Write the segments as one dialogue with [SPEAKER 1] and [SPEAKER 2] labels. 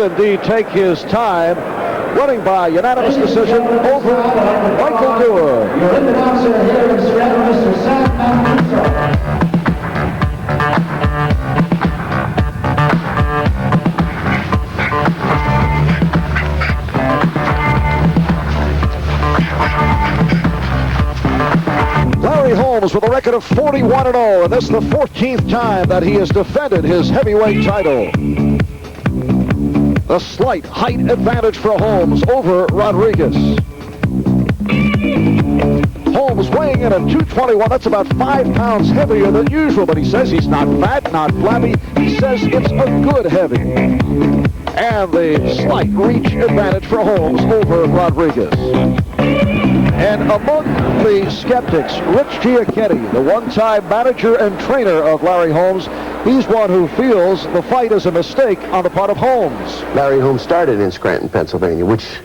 [SPEAKER 1] Indeed, take his time, winning by unanimous decision over Michael Dewar.
[SPEAKER 2] Your announcer here in Scranton, Mr. Sam Mancuso.
[SPEAKER 1] Larry Holmes with a record of 41-0, and this is the 14th time that he has defended his heavyweight title. A slight height advantage for Holmes over Rodriguez. Holmes weighing in at 221. That's about 5 pounds heavier than usual, but he says he's not fat, not flabby. He says it's a good heavy. And the slight reach advantage for Holmes over Rodriguez. And among the skeptics, Rich Giacchetti, the one-time manager and trainer of Larry Holmes, he's one who feels the fight is a mistake on the part of Holmes.
[SPEAKER 3] Larry Holmes started in Scranton, Pennsylvania, which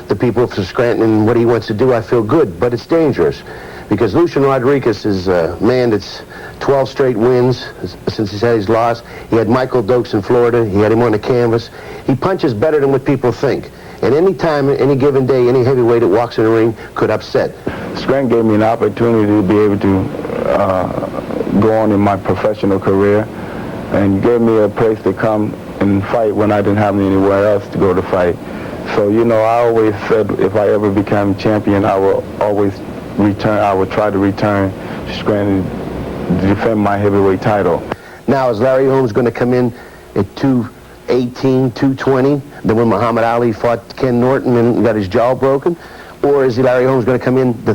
[SPEAKER 3] the people of Scranton and what he wants to do, I feel good, but it's dangerous. Because Lucien Rodriguez is a man that's 12 straight wins since he's had his loss. He had Michael Dokes in Florida. He had him on the canvas. He punches better than what people think. And any time, any given day, any heavyweight that walks in the ring could upset.
[SPEAKER 4] Scranton gave me an opportunity to be able to go on in my professional career, and gave me a place to come and fight when I didn't have anywhere else to go to fight. So, you know, I always said if I ever become champion, I will always return. I will try to return to Scranton to defend my heavyweight title.
[SPEAKER 3] Now, is Larry Holmes going to come in at 218, 220, then when Muhammad Ali fought Ken Norton and got his jaw broken? Or is Larry Holmes going to come in the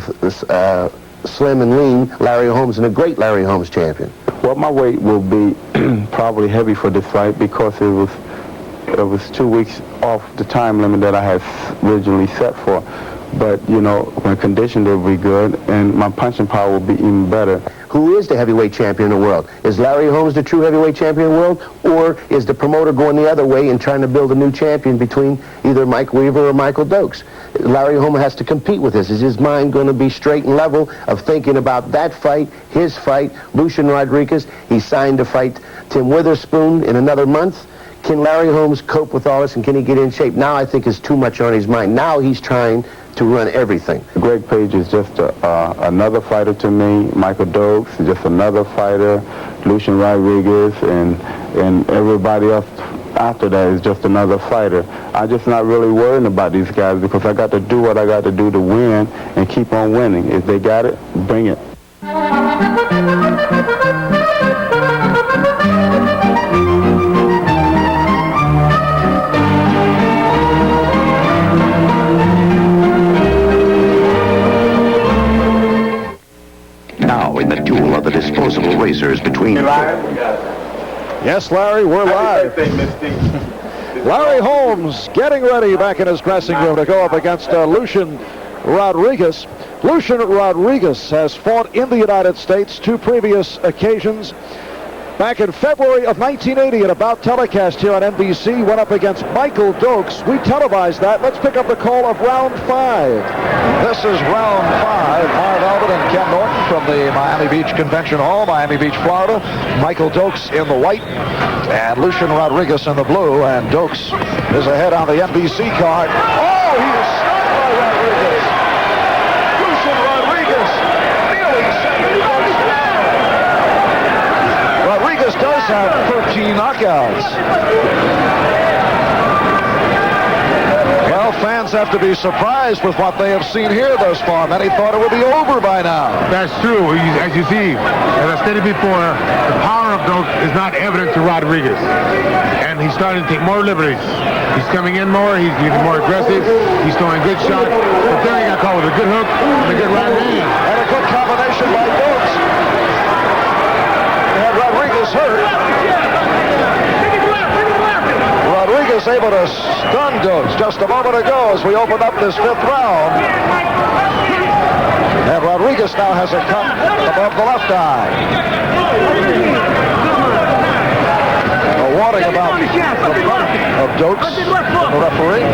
[SPEAKER 3] slim and lean Larry Holmes and a great Larry Holmes champion?
[SPEAKER 4] Well, my weight will be probably heavy for this fight because it was 2 weeks off the time limit that I had originally set for. But, you know, my condition will be good, and my punching power will be even better.
[SPEAKER 3] Who is the heavyweight champion in the world? Is Larry Holmes the true heavyweight champion in the world? Or is the promoter going the other way and trying to build a new champion between either Mike Weaver or Michael Dokes? Larry Holmes has to compete with this. Is his mind going to be straight and level of thinking about that fight, his fight, Lucien Rodriguez? He signed to fight Tim Witherspoon in another month. Can Larry Holmes cope with all this, and can he get in shape? Now I think it's too much on his mind. Now he's trying to run everything.
[SPEAKER 4] Greg Page is just another fighter to me. Michael Dokes is just another fighter. Lucien Rodriguez and everybody else after that is just another fighter. I'm just not really worrying about these guys because I got to do what I got to do to win and keep on winning. If they got it, bring it.
[SPEAKER 5] Now in the duel of the disposable razors between...
[SPEAKER 1] Yes, Larry, we're live. Larry Holmes getting ready back in his dressing room to go up against Lucien Rodriguez. Lucien Rodriguez has fought in the United States 2 previous occasions. Back in February of 1980 at a bout telecast here on NBC, went up against Michael Dokes. We televised that. Let's pick up the call of round 5. This is round 5. Marv Albert and Ken Norton from the Miami Beach Convention Hall, Miami Beach, Florida. Michael Dokes in the white and Lucien Rodriguez in the blue. And Dokes is ahead on the NBC card. Oh, he is stunned by Rodriguez. Lucien Rodriguez nearly sent Dokes down. Rodriguez does have 13 knockouts. Well, fans have to be surprised with what they have seen here thus far. Many thought it would be over by now.
[SPEAKER 6] That's true. As you see, as I stated before, the power of Dokes is not evident to Rodriguez. And he's starting to take more liberties. He's coming in more. He's getting more aggressive. He's throwing good shots. But then he got caught with a good hook and a good right hand.
[SPEAKER 1] And a good combination by Dokes. And Rodriguez hurt. Rodriguez able to stun Dokes just a moment ago as we open up this 5th round. And Rodriguez now has a cut above the left eye. A warning about the front of Dokes from the referee.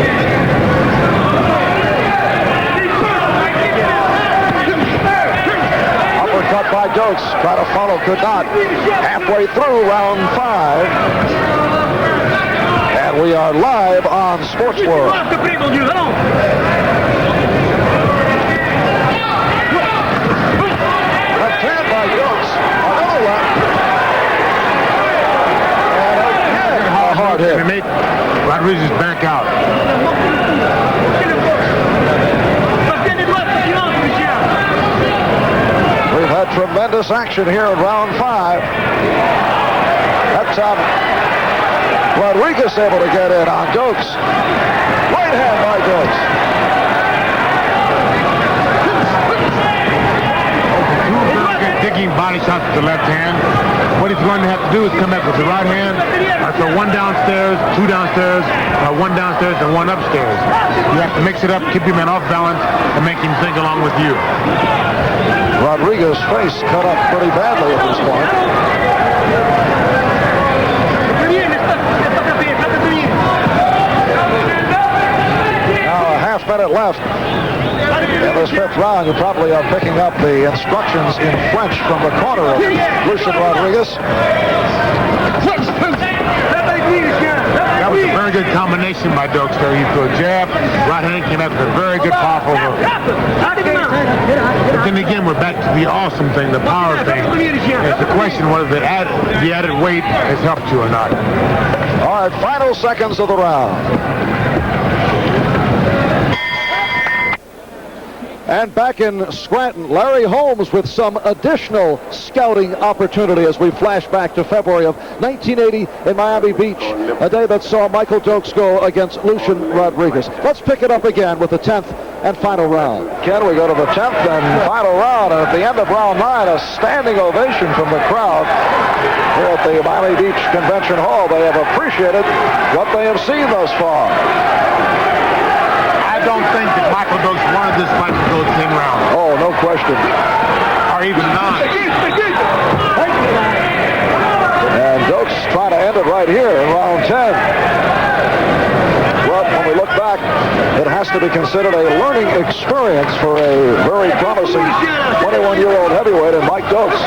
[SPEAKER 1] Uppercut by Dokes. Try to follow, could not. Halfway through round 5. And we are live on Sports World. Left hand by Jones. Another left. And again, a hard hit.
[SPEAKER 6] To make Rodriguez back out.
[SPEAKER 1] We've had tremendous action here in round 5. That's Rodriguez able to get in on Dokes. Right hand by Dokes.
[SPEAKER 6] Digging body shots with the left hand. What he's going to have to do is come back with the right hand. So 1 downstairs, 2 downstairs, 1 downstairs, and 1 upstairs. You have to mix it up, keep your man off balance, and make him think along with you.
[SPEAKER 1] Rodriguez's face cut up pretty badly at this point. Now a half minute left in this 5th round. You probably are picking up the instructions in French from the corner of Lucien Rodriguez.
[SPEAKER 6] That was a very good combination by Dokes there. He threw a jab, right hand came out with a very good powerful hook. But then again, we're back to the awesome thing, the power thing. It's the question whether the added weight has helped you or not.
[SPEAKER 1] All right, final seconds of the round. And back in Scranton, Larry Holmes with some additional scouting opportunity as we flash back to February of 1980 in Miami Beach, a day that saw Michael Dokes go against Lucien Rodriguez. Let's pick it up again with the 10th and final round. Ken, we go to the 10th and final round, and at the end of round 9, a standing ovation from the crowd here at the Miami Beach Convention Hall. They have appreciated what they have seen thus far.
[SPEAKER 6] I don't think that Michael Dokes wanted this fight to go 10 rounds.
[SPEAKER 1] Oh, no question.
[SPEAKER 6] Or even 9.
[SPEAKER 1] And Dokes trying to end it right here in round 10. Well, when we look back, it has to be considered a learning experience for a very promising 21-year-old heavyweight in Mike Dokes.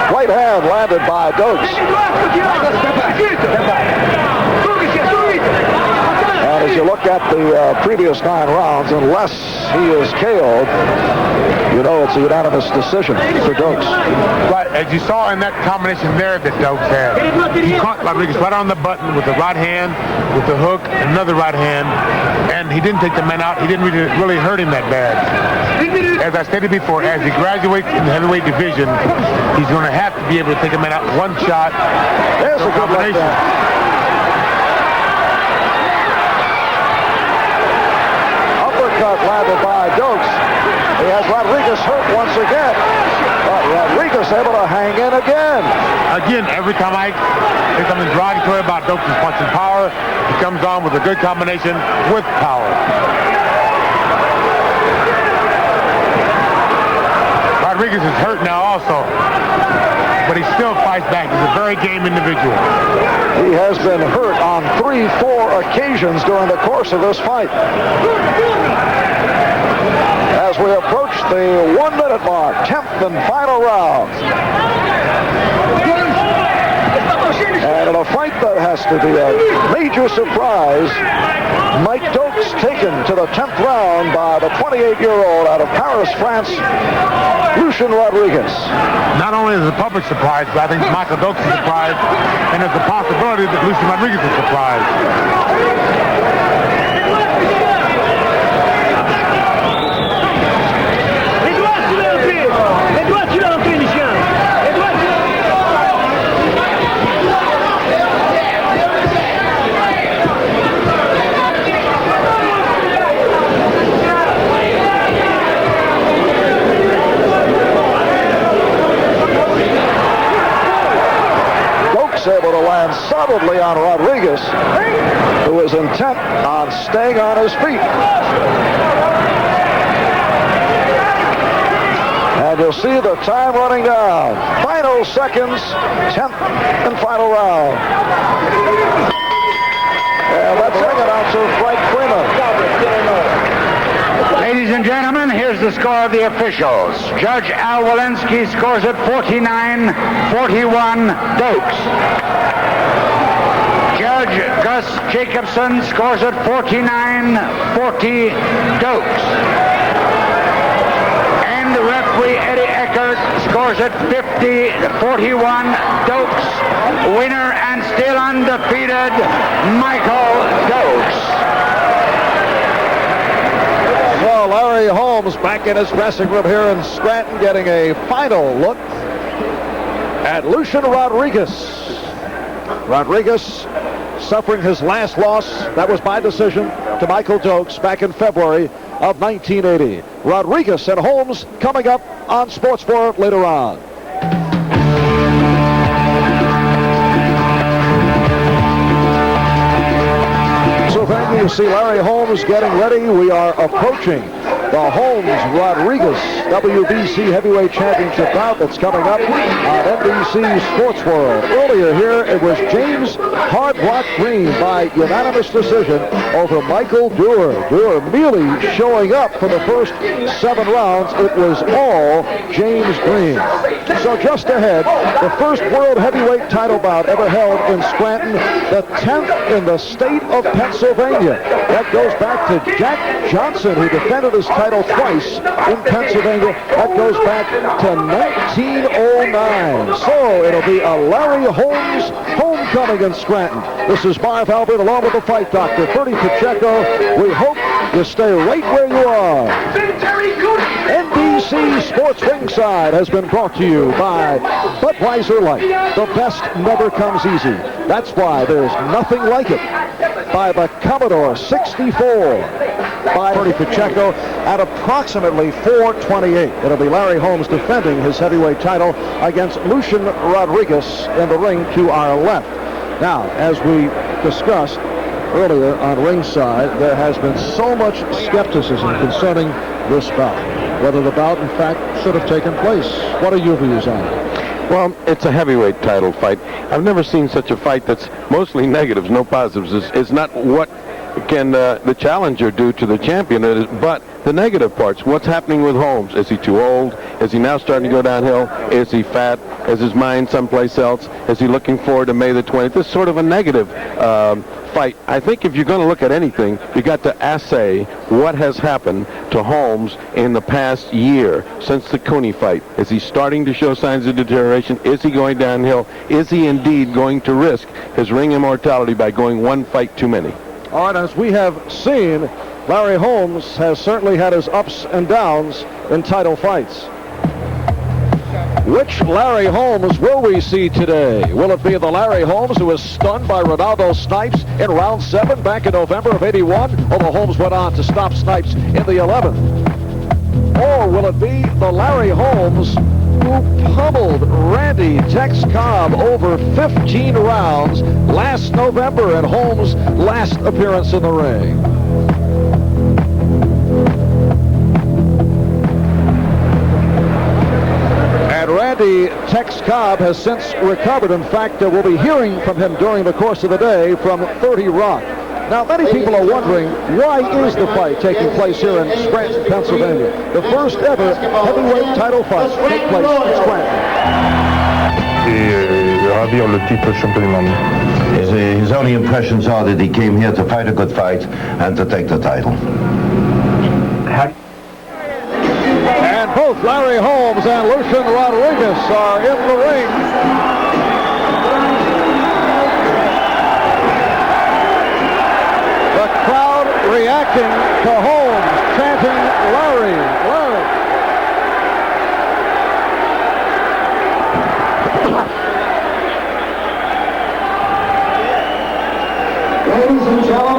[SPEAKER 1] Right hand landed by Dokes. And as you look at the previous 9 rounds, unless he is KO'd, you know it's a unanimous decision for Dokes.
[SPEAKER 6] But as you saw in that combination there that Dokes had, he caught Rodriguez right on the button with the right hand, with the hook, another right hand, and he didn't take the man out. He didn't really hurt him that bad. As I stated before, as he graduates in the heavyweight division, he's going to have to be able to take a man out 1 shot.
[SPEAKER 1] There's a good combination. Uppercut landed by Dokes. He has Rodriguez hurt once again. But Rodriguez able to hang in again.
[SPEAKER 6] Again, every time I say something derogatory about Dokes' punching power, he comes on with a good combination with power. Rodriguez is hurt now also, but he still fights back. He's a very game individual.
[SPEAKER 1] He has been hurt on 3-4 occasions during the course of this fight. As we approach the 1-minute mark, 10th and final round. And in a fight that has to be a major surprise, Mike Dokes taken to the 10th round by the 28-year-old out of Paris, France, Lucien Rodriguez.
[SPEAKER 6] Not only is the public surprised, but I think Michael Dokes is surprised, and there's the possibility that Lucien Rodriguez is surprised.
[SPEAKER 1] Able to land solidly on Rodriguez, who is intent on staying on his feet. And you'll see the time running down. Final seconds, 10th and final round. And let's bring it on to Frank Freeman.
[SPEAKER 7] Ladies and gentlemen, here's the score of the officials. Judge Al Walensky scores it 49-41 Dokes. Gus Jacobson scores at 49-40 Dokes. And the referee Eddie Eckert scores at 50-41 Dokes. Winner and still undefeated, Michael Dokes.
[SPEAKER 1] Well, Larry Holmes back in his dressing room here in Scranton, getting a final look at Lucien Rodriguez. Rodriguez suffering his last loss, that was by decision, to Michael Dokes back in February of 1980. Rodriguez and Holmes coming up on Sports 4 later on. So thank you. You see Larry Holmes getting ready. We are approaching the Holmes-Rodriguez WBC Heavyweight Championship bout that's coming up on NBC Sports World. Earlier here, it was James Hard Rock Green by unanimous decision over Michael Dewar. Dewar merely showing up for the first 7 rounds. It was all James Green. So just ahead, the first World Heavyweight title bout ever held in Scranton, the 10th in the state of Pennsylvania. That goes back to Jack Johnson, who defended his title twice in Pennsylvania. That goes back to 1909. So it'll be a Larry Holmes homecoming in Scranton. This is Marv Albert along with the fight doctor, Bertie Pacheco. We hope you stay right where you are. NBC Sports Ringside has been brought to you by Budweiser Light. The best never comes easy. That's why there's nothing like it. By the Commodore 64. By Bertie Pacheco at approximately 4:28. It'll be Larry Holmes defending his heavyweight title against Lucien Rodriguez in the ring to our left. Now, as we discussed earlier on ringside, there has been so much skepticism concerning this bout, whether the bout in fact should have taken place. What are your views on it?
[SPEAKER 8] Well, it's a heavyweight title fight. I've never seen such a fight that's mostly negatives, no positives. It's not what can the challenger do to the champion, but the negative parts. What's happening with Holmes? Is he too old? Is he now starting to go downhill? Is he fat? Is his mind someplace else? Is he looking forward to May the 20th? This is sort of a negative fight. I think if you're going to look at anything, you got to assay what has happened to Holmes in the past year since the Cooney fight. Is he starting to show signs of deterioration? Is he going downhill? Is he indeed going to risk his ring immortality by going one fight too many?
[SPEAKER 1] All right, as we have seen, Larry Holmes has certainly had his ups and downs in title fights. Which Larry Holmes will we see today? Will it be the Larry Holmes who was stunned by Ronaldo Snipes in round 7 back in November of '81, although Holmes went on to stop Snipes in the 11th? Or will it be the Larry Holmes who pummeled Randy Tex Cobb over 15 rounds last November in Holmes' last appearance in the ring? And Randy Tex Cobb has since recovered. In fact, we'll be hearing from him during the course of the day from 30 Rock. Now, many people are wondering, why is the fight taking place here in Scranton, Pennsylvania? The first ever heavyweight title fight take place in Scranton.
[SPEAKER 9] Ravir le titre champion du monde.
[SPEAKER 10] His only impressions are that he came here to fight a good fight and to take the title.
[SPEAKER 1] And both Larry Holmes and Lucien Rodriguez are in the ring. The crowd reacting to Holmes, chanting, Larry, Larry.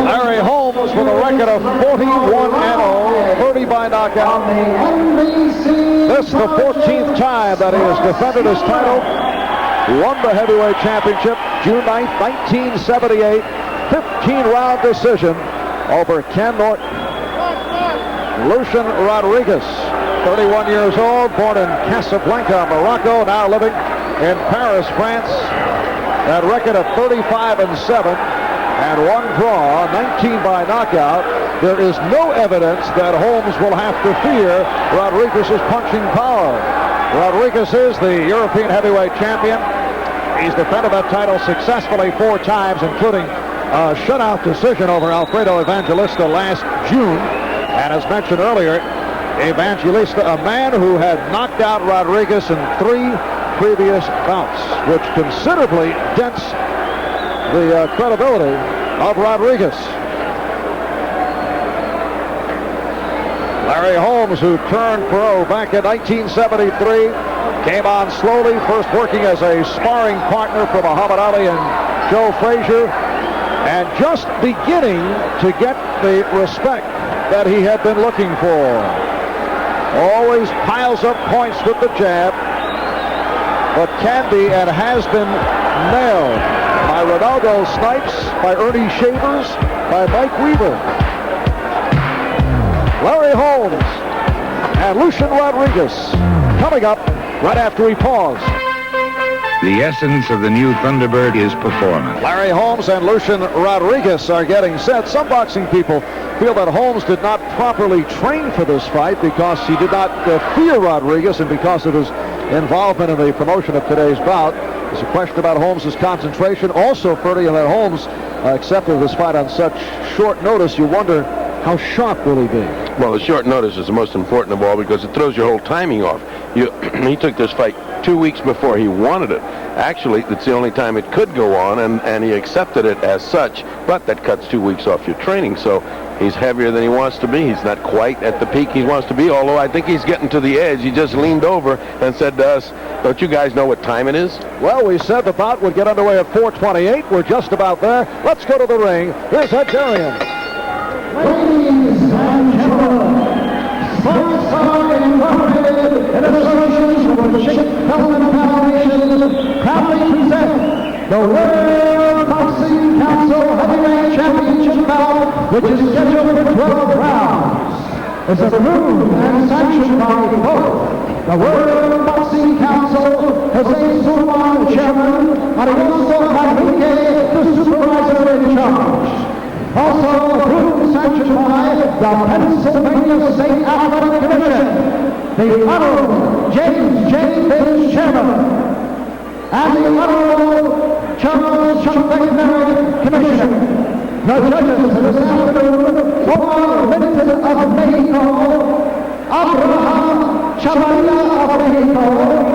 [SPEAKER 1] Larry Holmes with a record of 41-0, 30 by knockout. This is the 14th time that he has defended his title. Won the heavyweight championship June 9th, 1978. 15-round decision over Ken Norton. Lucien Rodriguez, 31 years old, born in Casablanca, Morocco, now living in Paris, France. That record of 35-7 and 1 draw, 19 by knockout. There is no evidence that Holmes will have to fear Rodriguez's punching power. Rodriguez is the European heavyweight champion. He's defended that title successfully 4 times, including shutout decision over Alfredo Evangelista last June. And as mentioned earlier, Evangelista, a man who had knocked out Rodriguez in 3 previous bouts, which considerably dents the credibility of Rodriguez. Larry Holmes, who turned pro back in 1973, came on slowly, first working as a sparring partner for Muhammad Ali and Joe Frazier, and just beginning to get the respect that he had been looking for. Always piles up points with the jab, but can be and has been nailed by Ronaldo Snipes, by Ernie Shavers, by Mike Weaver. Larry Holmes and Lucien Rodriguez coming up right after we pause.
[SPEAKER 11] The essence of the new Thunderbird is performance.
[SPEAKER 1] Larry Holmes and Lucien Rodriguez are getting set. Some boxing people feel that Holmes did not properly train for this fight because he did not fear Rodriguez, and because of his involvement in the promotion of today's bout. There's a question about Holmes' concentration. Also, Ferdy, that Holmes accepted this fight on such short notice. You wonder, how sharp will he be?
[SPEAKER 8] Well, the short notice is the most important of all because it throws your whole timing off. He took this fight 2 weeks before he wanted it. Actually, it's the only time it could go on, and he accepted it as such, but that cuts 2 weeks off your training, so he's heavier than he wants to be. He's not quite at the peak he wants to be, although I think he's getting to the edge. He just leaned over and said to us, don't you guys know what time it is?
[SPEAKER 1] Well, we said the bout would get underway at 4:28. We're just about there. Let's go to the ring. Here's Ed Darian.
[SPEAKER 2] Ladies and gentlemen, Sports Talk Incorporated in association with Chick Feldman Foundation proudly present the World Boxing Council Heavyweight Championship bout, which is scheduled for 12 rounds. It's approved and sanctioned by both the World Boxing Council, Jose Sulman, the chairman, and Augusto Enrique, the supervisor in charge. Also approved and sanctioned by the Pennsylvania State Athletic Commission, the Honorable James J. Fish, Chairman, and the Honorable Charles Chuck McNary, Commissioner. The judges this afternoon for Limited of Mexico, Abraham Chavarria of Mexico,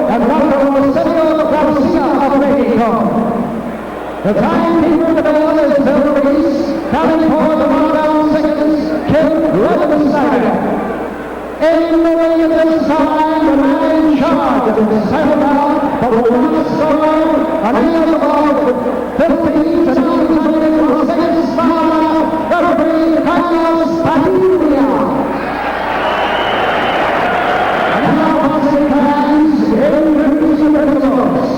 [SPEAKER 2] and Dr. Sergio Garcia of Mexico. The timekeeper today is Bill Reese, counting for the rundown seconds, Kim Levenstein. In the ring at this time, the man in charge of the title bout, but will not score an end of 15 to 9 seconds by referee Carlos Padilla. And now boxing fans, introducing the results.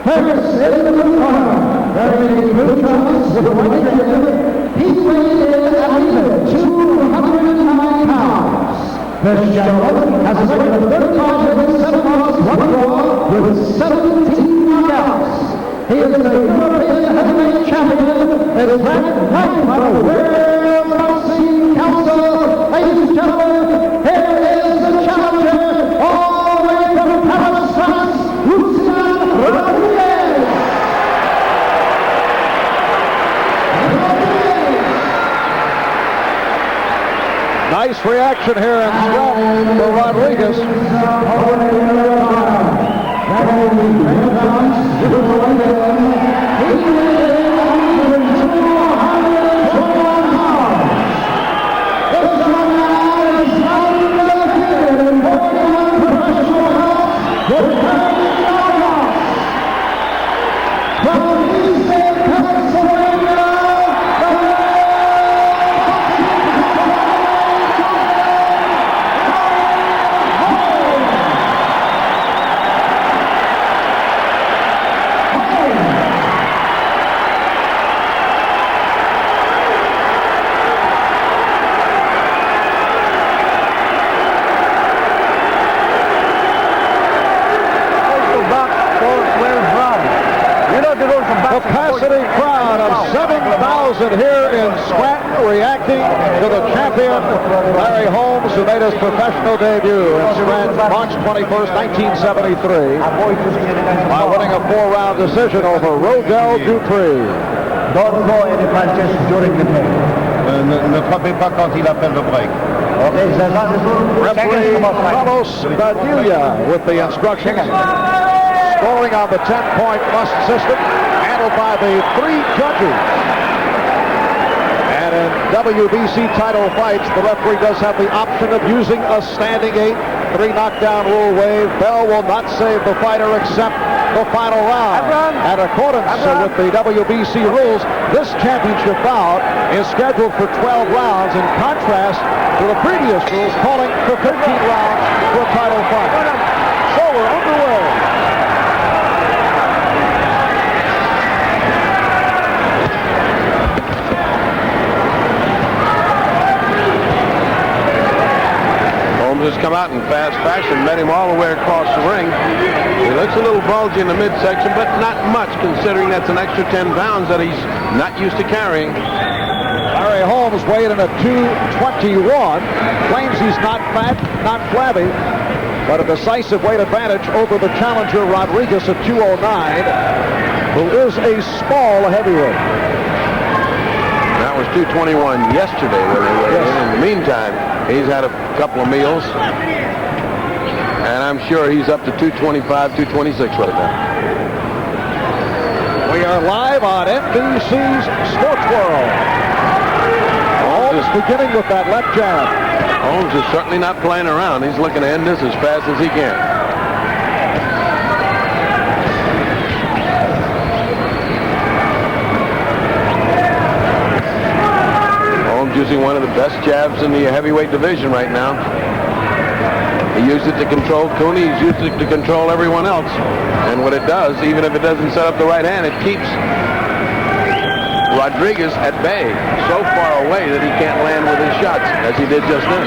[SPEAKER 2] First, in the corner, there is blue trunks with white ribbon. He weighed in at even 209 pounds. This gentleman has a record of 35 wins, 7 losses, 1 draw, with 17 knockouts. He is the European heavyweight champion. It is ranked 9th by the World Boxing Council. Ladies and gentlemen, here is the challenger, all the way from Paris, France, Lucien Rodriguez.
[SPEAKER 1] Nice reaction here in Scotland for Rodriguez. Capacity crowd of 7,000 here in Scranton reacting to the champion Larry Holmes, who made his professional debut in Scranton March 21st, 1973 by winning a 4-round decision over Rodell Dupree.
[SPEAKER 2] Don't throw any punches during the break.
[SPEAKER 10] Ne frappez pas quand il appelle le break.
[SPEAKER 2] Okay,
[SPEAKER 1] Referee Carlos Padilla with the instructions. Scoring on the 10-point must system, handled by the 3 judges. And in WBC title fights, the referee does have the option of using a standing 8. 3 knockdown rule waive. Bell will not save the fighter except the final round. In accordance with the WBC rules, this championship bout is scheduled for 12 rounds, in contrast to the previous rules calling for 13 rounds for a title fight. So we're underway.
[SPEAKER 8] Has come out in fast fashion, met him all the way across the ring. He looks a little bulgy in the midsection, but not much considering that's an extra 10 pounds that he's not used to carrying.
[SPEAKER 1] Larry Holmes weighed in at 221, claims he's not fat, not flabby, but a decisive weight advantage over the challenger Rodriguez at 209, who is a small heavyweight.
[SPEAKER 8] That was 221 yesterday when they weighed in. In the meantime, he's had a couple of meals, and I'm sure he's up to 225, 226 right now.
[SPEAKER 1] We are live on NBC's Sports World. Holmes beginning with that left jab.
[SPEAKER 8] Holmes is certainly not playing around. He's looking to end this as fast as he can. Using one of the best jabs in the heavyweight division right now. He used it to control Cooney. He's used it to control everyone else. And what it does, even if it doesn't set up the right hand, it keeps Rodriguez at bay, so far away that he can't land with his shots, as he did just then.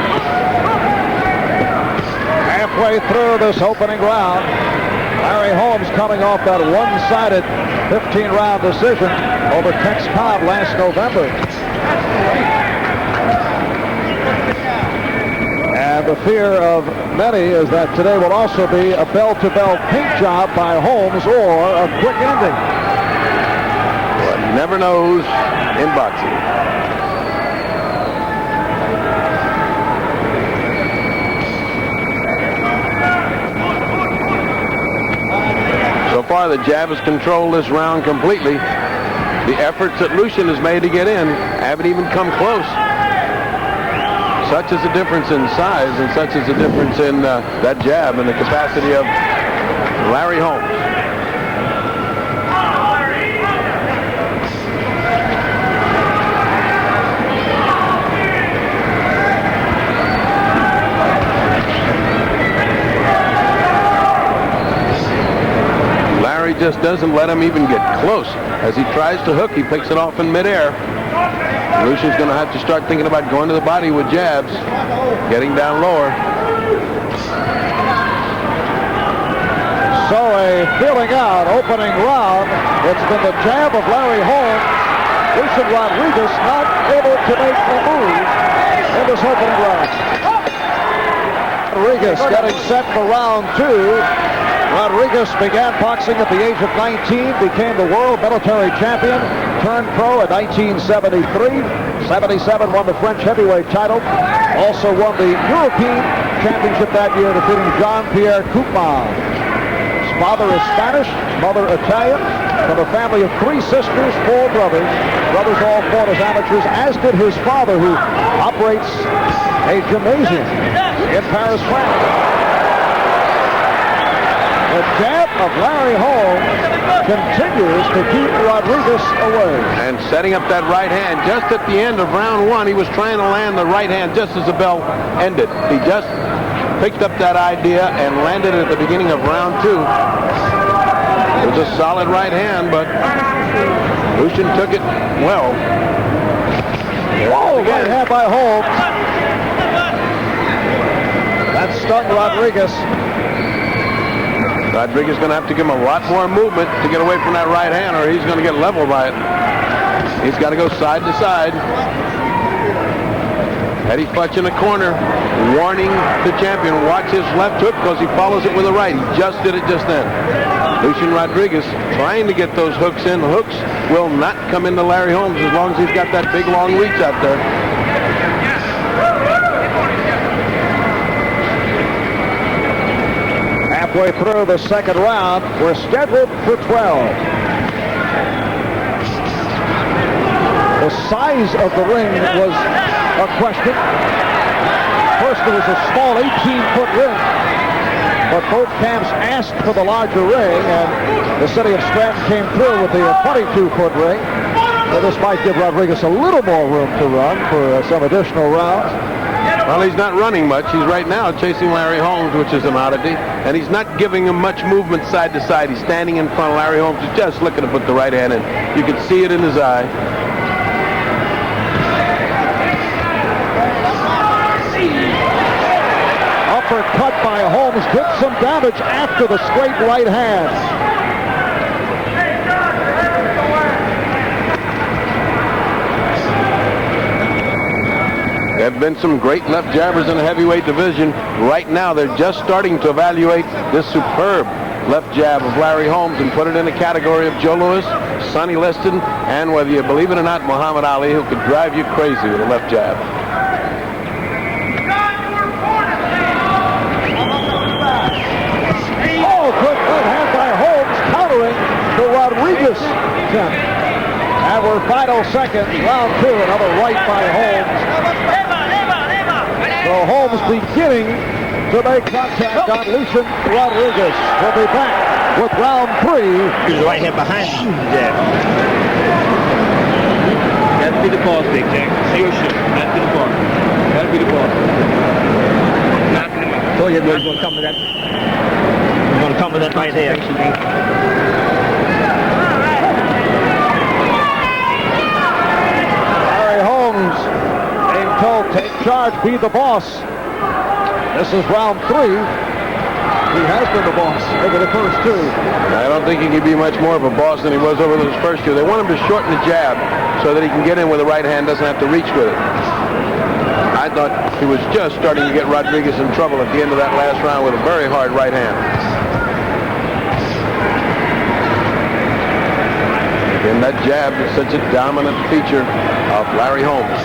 [SPEAKER 1] Halfway through this opening round, Larry Holmes coming off that one-sided 15-round decision over Tex Cobb last November. And the fear of many is that today will also be a bell-to-bell paint job by Holmes or a quick ending.
[SPEAKER 8] Well, you never knows in boxing. So far, the jab has controlled this round completely. The efforts that Lucien has made to get in haven't even come close. Such is the difference in size, and such is the difference in that jab and the capacity of Larry Holmes. Larry just doesn't let him even get close. As he tries to hook, he picks it off in midair. Lucien's going to have to start thinking about going to the body with jabs, getting down lower.
[SPEAKER 1] So a filling out opening round. It's been the jab of Larry Holmes. Lucien Rodriguez not able to make the move in this opening round. Rodriguez getting set for round 2. Rodriguez began boxing at the age of 19, became the world military champion, turned pro in 1973. 77 won the French heavyweight title. Also won the European championship that year, defeating Jean-Pierre Coupman. His father is Spanish, mother Italian, from a family of 3 sisters, 4 brothers. Brothers all fought as amateurs, as did his father, who operates a gymnasium in Paris, France. The jab of Larry Holmes continues to keep Rodriguez away.
[SPEAKER 8] And setting up that right hand just at the end of round 1, he was trying to land the right hand just as the bell ended. He just picked up that idea and landed it at the beginning of round 2. It was a solid right hand, but Lucien took it well.
[SPEAKER 1] Whoa, right hand by Holmes. That stung Rodriguez.
[SPEAKER 8] Rodriguez is going to have to give him a lot more movement to get away from that right hand, or he's going to get leveled by it. He's got to go side to side. Eddie Futch in the corner, warning the champion, watch his left hook because he follows it with a right. He just did it just then. Lucien Rodriguez trying to get those hooks in. The hooks will not come into Larry Holmes as long as he's got that big long reach out there.
[SPEAKER 1] Halfway through the second round, we're scheduled for 12. The size of the ring was a question. First, it was a small 18-foot ring, but both camps asked for the larger ring, and the city of Scranton came through with the 22-foot ring. So this might give Rodriguez a little more room to run for some additional rounds.
[SPEAKER 8] Well, he's not running much. He's right now chasing Larry Holmes, which is an oddity, and he's not giving him much movement side to side. He's standing in front of Larry Holmes. He's just looking to put the right hand in. You can see it in his eye.
[SPEAKER 1] Uppercut by Holmes did some damage after the straight right hand.
[SPEAKER 8] There have been some great left jabbers in the heavyweight division. Right now, they're just starting to evaluate this superb left jab of Larry Holmes and put it in the category of Joe Louis, Sonny Liston, and whether you believe it or not, Muhammad Ali, who could drive you crazy with a left jab.
[SPEAKER 1] Oh, good right hand by Holmes, countering the Rodriguez attempt. And we're final seconds, round two, another right by Holmes. So Holmes beginning to make contact on Lucien Rodriguez. We'll be back with round three.
[SPEAKER 12] He's right here behind you. Yeah. That'd be the ball, Big Jack. See your shit. That'd be the ball. That'd be the ball. So you're going to come with that. You're going to come with that right there.
[SPEAKER 1] Larry Holmes being told, take charge, be the boss. This is round three. He has been the boss over the first two.
[SPEAKER 8] I don't think he can be much more of a boss than he was over those first two. They want him to shorten the jab so that he can get in with the right hand, doesn't have to reach with it. I thought he was just starting to get Rodriguez in trouble at the end of that last round with a very hard right hand. And that jab is such a dominant feature of Larry Holmes.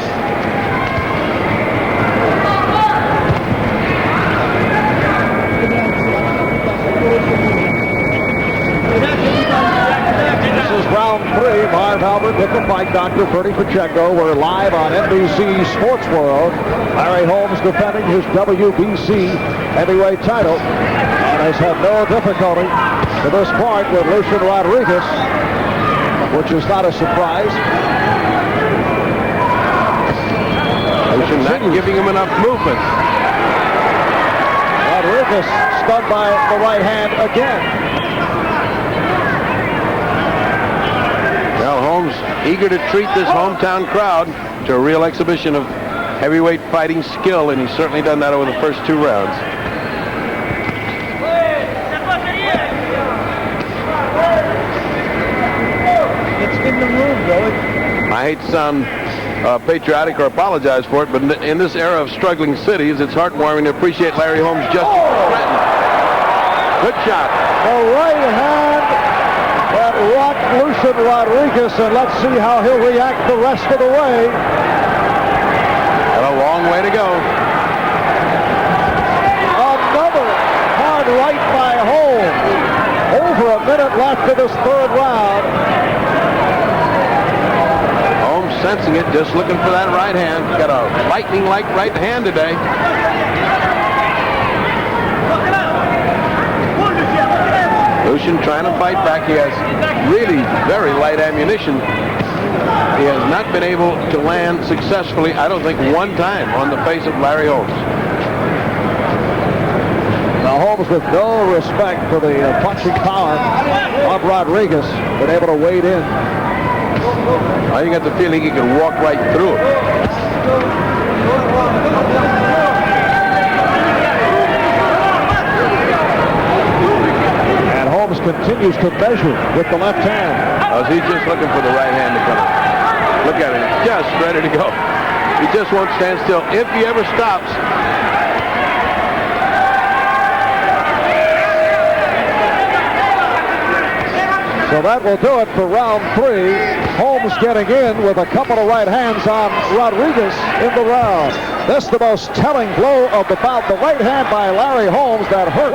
[SPEAKER 1] This is round three. Marv Albert with the fight. Dr. Bertie Pacheco. We're live on NBC Sports World. Larry Holmes defending his WBC heavyweight title and has had no difficulty to this point with Lucien Rodriguez, which is not a surprise.
[SPEAKER 8] Lucien not giving him enough movement.
[SPEAKER 1] Rodriguez stunned by the right hand again.
[SPEAKER 8] Well, Holmes eager to treat this hometown crowd to a real exhibition of heavyweight fighting skill, and he's certainly done that over the first two rounds.
[SPEAKER 12] It's in the room, Billy.
[SPEAKER 8] I hate to sound patriotic or apologize for it, but in this era of struggling cities, it's heartwarming to appreciate Larry Holmes just threatened. Good shot.
[SPEAKER 1] The right hand that rocked Lucien Rodriguez, and let's see how he'll react the rest of the way.
[SPEAKER 8] Got a long way to go.
[SPEAKER 1] Another hard right by Holmes. Over a minute left in this third round.
[SPEAKER 8] Holmes sensing it, just looking for that right hand. Got a lightning-like right hand today. Lucien trying to fight back. He has really very light ammunition. He has not been able to land successfully, I don't think, one time on the face of Larry Holmes.
[SPEAKER 1] Now Holmes, with no respect for the punching power of Rodriguez, been able to wade in.
[SPEAKER 8] I got the feeling he could walk right through it.
[SPEAKER 1] And Holmes continues to measure with the left hand.
[SPEAKER 8] He's just looking for the right hand to come in. Look at him, just ready to go. He just won't stand still. If he ever stops,
[SPEAKER 1] so that will do it for round 3. Holmes getting in with a couple of right hands on Rodriguez in the round. This the most telling blow of the bout. The right hand by Larry Holmes that hurt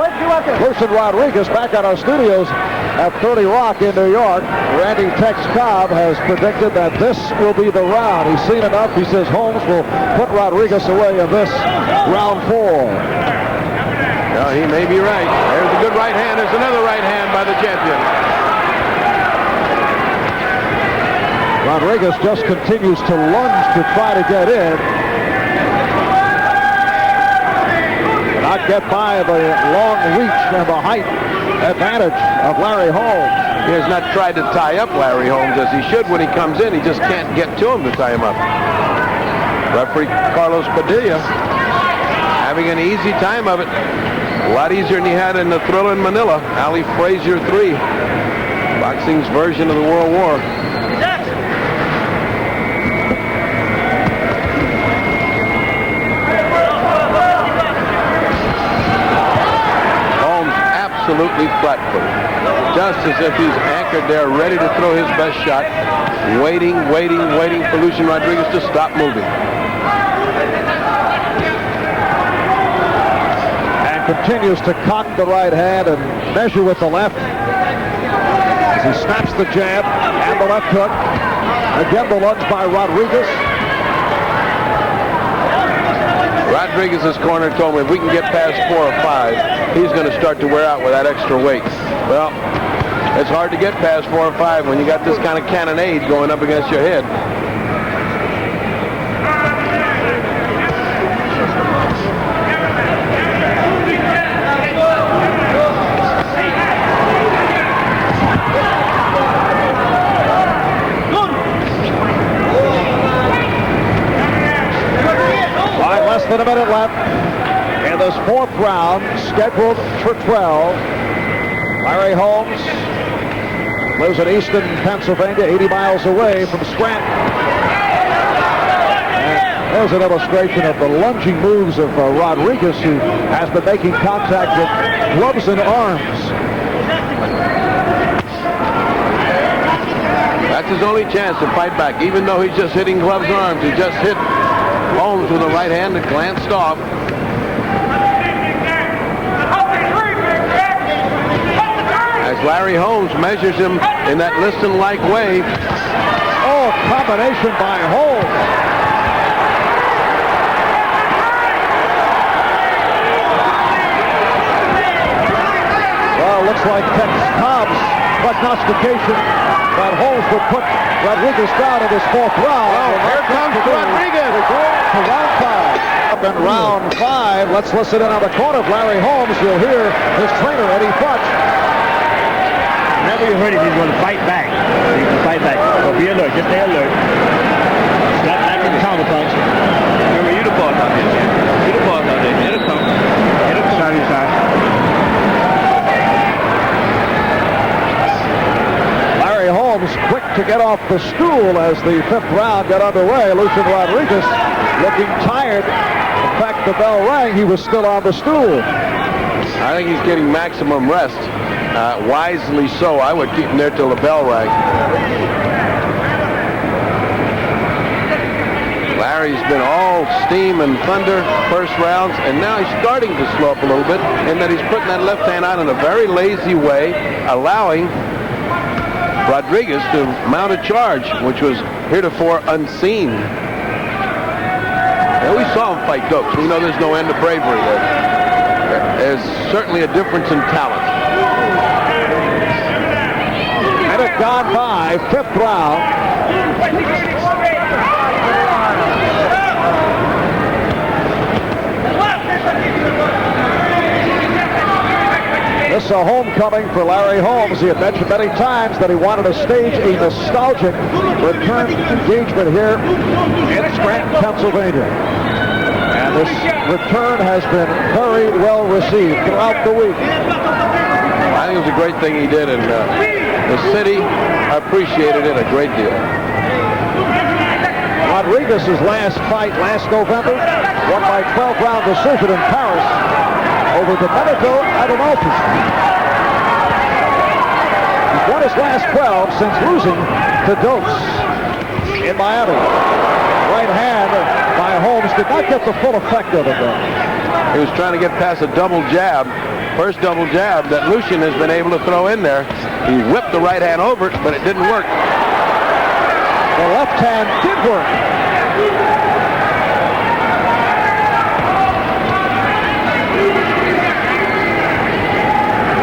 [SPEAKER 1] Lucien Rodriguez back at our studios at 30 Rock in New York. Randy Tex Cobb has predicted that this will be the round. He's seen enough. He says Holmes will put Rodriguez away in this round 4.
[SPEAKER 8] Well, he may be right. There's a good right hand. There's another right hand by the champion.
[SPEAKER 1] Rodriguez just continues to lunge to try to get in. Not get by the long reach and the height advantage of Larry Holmes.
[SPEAKER 8] He has not tried to tie up Larry Holmes as he should when he comes in. He just can't get to him to tie him up. Referee Carlos Padilla having an easy time of it. A lot easier than he had in the Thriller in Manila. Ali Frazier 3. Boxing's version of the World War. Absolutely flat-footed. Just as if he's anchored there, ready to throw his best shot. Waiting for Lucien Rodriguez to stop moving.
[SPEAKER 1] And continues to cock the right hand and measure with the left. As he snaps the jab and the left hook. Again, the lunge by Rodriguez.
[SPEAKER 8] Rodriguez's corner told me if we can get past 4 or 5, he's going to start to wear out with that extra weight. Well, it's hard to get past 4 or 5 when you got this kind of cannonade going up against your head.
[SPEAKER 1] Less than a minute left in this 4th round, scheduled for 12. Larry Holmes lives in Easton, Pennsylvania, 80 miles away from Scranton. And there's an illustration of the lunging moves of Rodriguez, who has been making contact with gloves and arms.
[SPEAKER 8] That's his only chance to fight back, even though he's just hitting gloves and arms. He just hit Holmes with a right hand that glanced off. As Larry Holmes measures him in that listen-like way.
[SPEAKER 1] Oh, combination by Holmes. Well, looks like Tex Cobb's prognostication that Holmes would put Rodriguez down in this 4th round.
[SPEAKER 8] Oh, here comes Rodriguez.
[SPEAKER 1] We're going to round 5. Up in round 5, let's listen in on the corner of Larry Holmes. You'll hear his trainer, Eddie Futch.
[SPEAKER 12] Whenever you heard it, he's going to fight back. He's going to fight back. So be alert. Just stay alert. Stop acting the counter punch. Remember, you the boss out there, man. You the boss out there. It'll come. It'll come. Sorry, side.
[SPEAKER 1] Larry Holmes quick to get off the stool as the 5th round got underway. Lucien Rodriguez looking tired. In fact, the bell rang. He was still on the stool.
[SPEAKER 8] I think he's getting maximum rest. Wisely so. I would keep him there till the bell rang. Larry's been all steam and thunder first rounds, and now he's starting to slow up a little bit in that he's putting that left hand out in a very lazy way, allowing Rodriguez to mount a charge, which was heretofore unseen. And we saw him fight Dokes. We know there's no end to bravery there. There's certainly a difference in talent.
[SPEAKER 1] Minute gone by, 5th round. This is a homecoming for Larry Holmes. He had mentioned many times that he wanted to stage a nostalgic return engagement here in Scranton, Pennsylvania. And this return has been very well received throughout the week.
[SPEAKER 8] I think it was a great thing he did, and the city appreciated it a great deal.
[SPEAKER 1] Rodriguez's last fight last November, won by 12-round decision in Paris over Domenico Adamolfi. He's won his last 12 since losing to Dokes in Miami. Right hand by Holmes did not get the full effect of it, though.
[SPEAKER 8] He was trying to get past a double jab. First double jab that Lucien has been able to throw in there. He whipped the right hand over it, but it didn't work.
[SPEAKER 1] The left hand did work.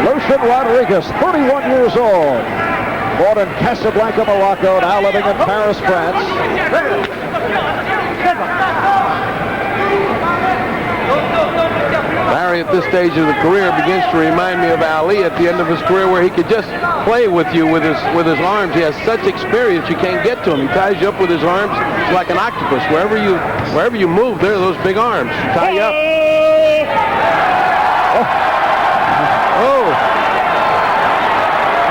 [SPEAKER 1] Lucien Rodriguez, 31 years old. Born in Casablanca, Morocco, now living in Paris, France.
[SPEAKER 8] Larry, at this stage of the career, begins to remind me of Ali at the end of his career, where he could just play with you with his arms. He has such experience, you can't get to him. He ties you up with his arms. It's like an octopus. Wherever you move, there are those big arms. Tie you up.
[SPEAKER 1] Oh.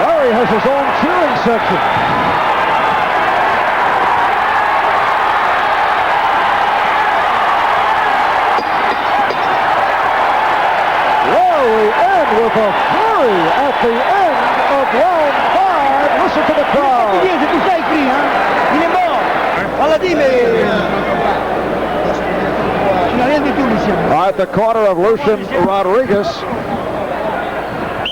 [SPEAKER 1] Larry has his own cheering section. With a flurry at the end of round 5. Listen to the crowd. At the corner of Lucien Rodriguez,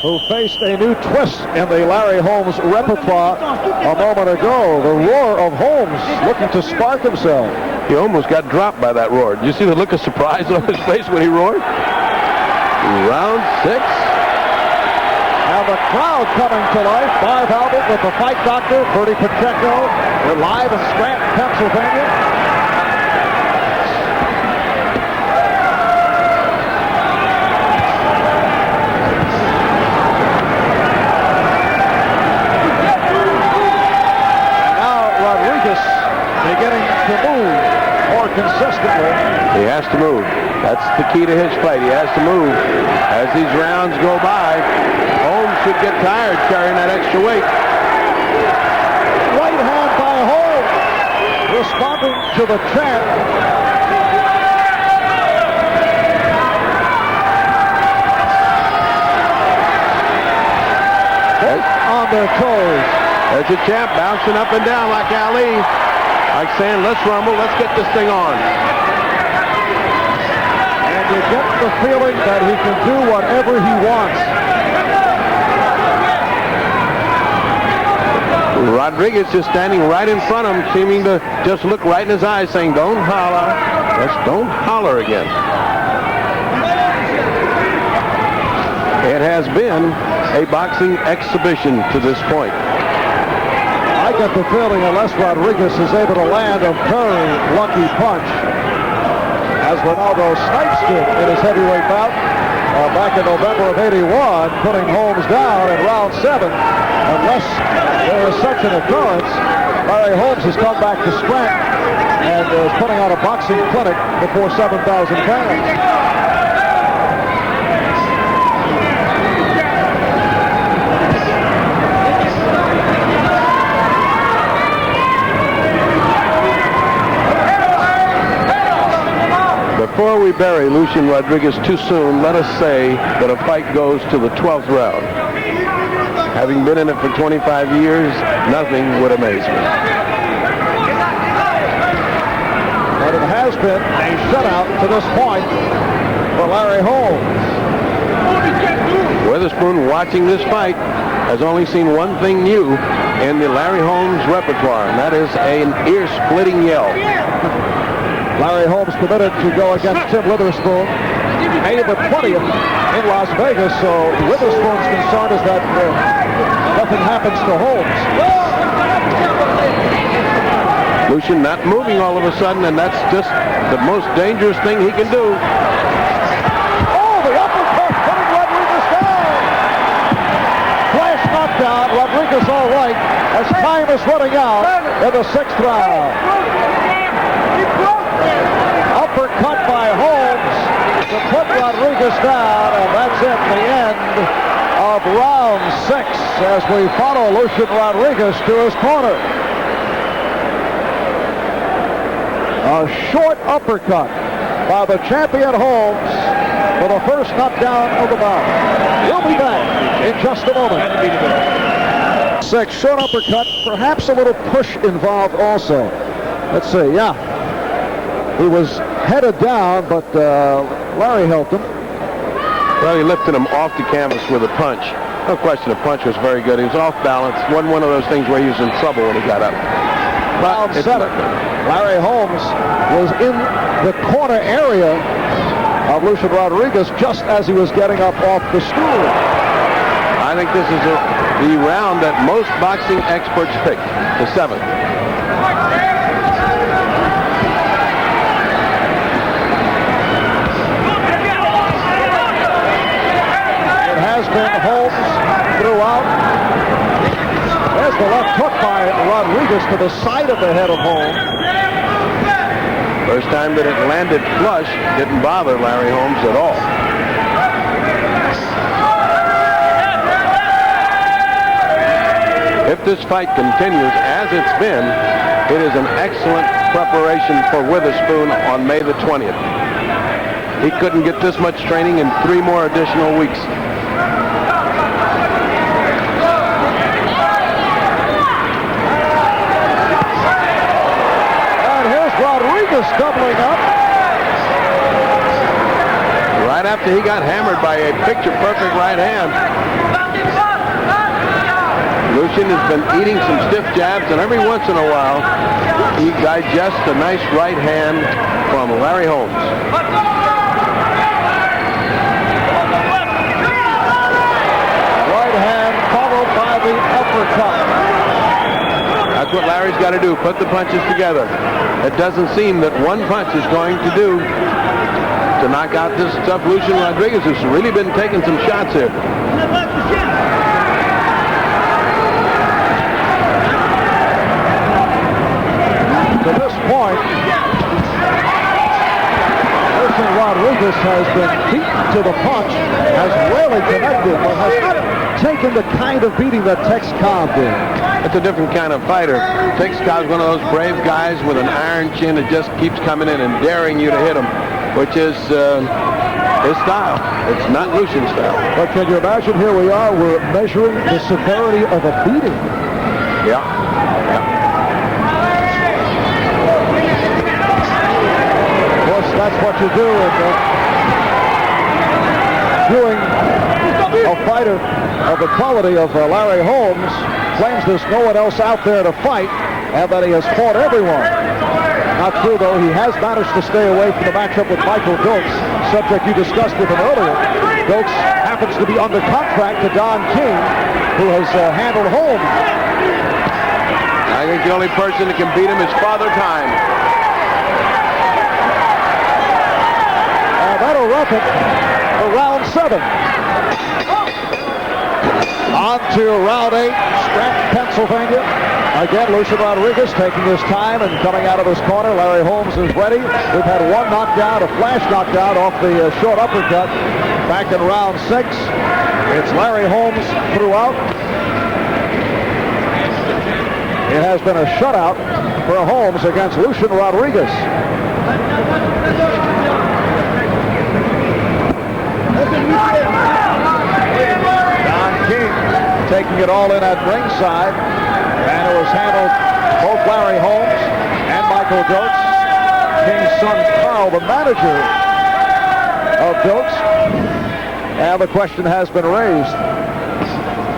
[SPEAKER 1] who faced a new twist in the Larry Holmes repertoire a moment ago. The roar of Holmes looking to spark himself.
[SPEAKER 8] He almost got dropped by that roar. Did you see the look of surprise on his face when he roared? Round 6.
[SPEAKER 1] And the crowd coming to life. Marv Albert with the fight doctor, Bertie Pacheco. We're live in Scranton, Pennsylvania. Now Rodriguez beginning to move more consistently.
[SPEAKER 8] He has to move. That's the key to his fight. He has to move. As these rounds go by, Holmes should get tired carrying that extra weight.
[SPEAKER 1] Right hand by Holmes, responding to the chant. On their toes.
[SPEAKER 8] There's a champ bouncing up and down like Ali. Like saying, let's rumble, let's get this thing on.
[SPEAKER 1] And you get the feeling that he can do whatever he wants.
[SPEAKER 8] Rodriguez is standing right in front of him, seeming to just look right in his eyes, saying, don't holler. Just don't holler again. It has been a boxing exhibition to this point.
[SPEAKER 1] I get the feeling unless Rodriguez is able to land a very lucky punch, as Ronaldo Snipes did in his heavyweight bout back in November of '81, putting Holmes down in round 7. Unless there is such an occurrence, Larry Holmes has come back to Scranton and is putting on a boxing clinic before 7,000 fans.
[SPEAKER 8] Before we bury Lucien Rodriguez too soon, let us say that a fight goes to the 12th round. Having been in it for 25 years, nothing would amaze me.
[SPEAKER 1] But it has been a shutout to this point for Larry Holmes.
[SPEAKER 8] Witherspoon, watching this fight, has only seen one thing new in the Larry Holmes repertoire, and that is an ear-splitting yell.
[SPEAKER 1] Larry Holmes committed to go against Tim Witherspoon May the 20th in Las Vegas, so Witherspoon's concern is that nothing happens to Holmes.
[SPEAKER 8] Lucien not moving all of a sudden, and that's just the most dangerous thing he can do.
[SPEAKER 1] Oh, the uppercut putting Rodriguez down. Flash knockdown, Rodriguez all right as time is running out in the 6th round. Uppercut by Holmes to put Rodriguez down, and that's it, the end of round 6 as we follow Lucien Rodriguez to his corner. A short uppercut by the champion Holmes for the first knockdown of the bout. We'll be back in just a moment. 6, short uppercut, perhaps a little push involved also. Let's see, yeah. He was headed down, but Larry helped him.
[SPEAKER 8] Well, he lifted him off the canvas with a punch. No question, the punch was very good. He was off balance. Wasn't one of those things where he was in trouble when he got up.
[SPEAKER 1] Round 7. Larry Holmes was in the corner area of Lucien Rodriguez just as he was getting up off the stool.
[SPEAKER 8] I think this is the round that most boxing experts picked, the 7th.
[SPEAKER 1] Has been Holmes throughout. There's the left hook by Rodriguez to the side of the head of Holmes.
[SPEAKER 8] First time that it landed flush, didn't bother Larry Holmes at all. If this fight continues as it's been, it is an excellent preparation for Witherspoon on May the 20th. He couldn't get this much training in 3 more additional weeks.
[SPEAKER 1] Rodriguez doubling up.
[SPEAKER 8] Right after he got hammered by a picture-perfect right hand. Lucien has been eating some stiff jabs, and every once in a while, he digests a nice right hand from Larry Holmes.
[SPEAKER 1] Right hand followed by the uppercut.
[SPEAKER 8] That's what Larry's got to do, put the punches together. It doesn't seem that one punch is going to do to knock out this tough Lucien Rodriguez, who's really been taking some shots here.
[SPEAKER 1] To this point, Lucien Rodriguez has been beaten to the punch, has rarely connected, but has not taken the kind of beating that Tex Cobb did.
[SPEAKER 8] It's a different kind of fighter. Tex Cobb's one of those brave guys with an iron chin that just keeps coming in and daring you to hit him, which is his style. It's not Lucien's style.
[SPEAKER 1] But can you imagine, here we are, we're measuring the severity of a beating.
[SPEAKER 8] Yeah.
[SPEAKER 1] Of course, that's what you do in viewing a fighter of the quality of Larry Holmes. Claims there's no one else out there to fight, and that he has fought everyone. Not true, though. He has managed to stay away from the matchup with Michael Dokes, subject you discussed with him earlier. Dokes happens to be under contract to Don King, who has handled Holmes.
[SPEAKER 8] I think the only person that can beat him is Father Time.
[SPEAKER 1] That'll wrap it for round 7. On to round 8, Scranton, Pennsylvania. Again, Lucien Rodriguez taking his time and coming out of his corner. Larry Holmes is ready. We've had one knockdown, a flash knockdown off the short uppercut back in round 6. It's Larry Holmes throughout. It has been a shutout for Holmes against Lucien Rodriguez. Don King taking it all in at ringside. Man who has handled both Larry Holmes and Michael Dokes. King's son Carl, the manager of Dokes. And the question has been raised